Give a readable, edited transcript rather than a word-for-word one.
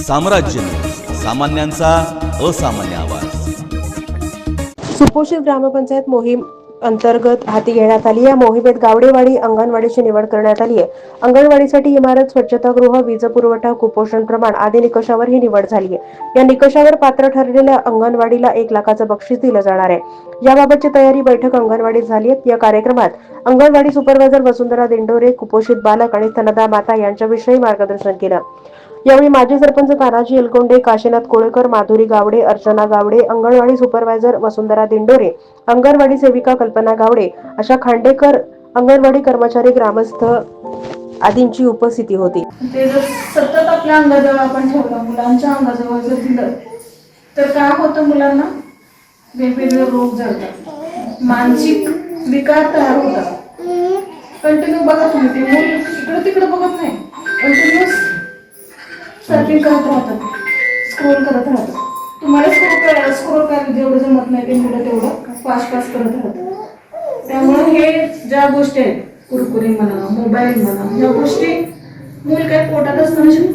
साम्राज्य सामान्यांचा असामान्य आवाज. सुपोषित ग्रामपंचायत मोहीम अंतर्गत हाती घेण्यात आली. या मोहिमेत गावडेवाडी अंगणवाडीची निवड करण्यात आली आहे. अंगणवाडीसाठी इमारत, स्वच्छतागृह, वीज पुरवठा, कुपोषण प्रमाण आदी निकषावर ही निवड झाली आहे. या निकषावर पात्र ठरलेल्या अंगणवाडीला 1 लाखाचं बक्षीस दिलं जाणार आहे. याबाबतची तयारी बैठक अंगणवाडीत झाली आहे. या कार्यक्रमात अंगणवाडी सुपरवायझर वसुंधरा दिंडोरे, कुपोषित बालक आणि स्तनदा माता यांच्याविषयी मार्गदर्शन केलं. यावेळी माजी सरपंच तानाजी एलकोंडे, काशीनाथ कोळेकर, माधुरी गावडे, अर्चना गावडे, अंगणवाडी सुपरवायझर वसुंधरा दिंडोरे, अंगणवाडी सेविका कल्पना गावडे, आशा खांडेकर, अंगणवाडी कर्मचारी, ग्रामस्थ आदींची उपस्थिती होती. ते जर सतत आपल्या अंगाजवळ आपण ठेवलं, मुलांच्या अंगाजवळ जर दिलं तर काय होतं, मुलांना वेगवेगळे रोग जळतात, मानसिक विकार तयार होतात. कंटिन्यू बघा तुम्ही, ते मूल इकडे तिकडे बघत नाही, कंटिन्यूस सर्फिंग करत राहतात, स्क्रोल करत राहतात. तुम्हाला स्क्रोल करायला जेवढं जमत नाही ते मुलं तेवढं फास्ट करत राहतात. त्यामुळे हे ज्या गोष्टी आहेत, कुरकुरे म्हणा, मोबाईल म्हणा, या गोष्टी मूल काय पोटात असताना शिकतं.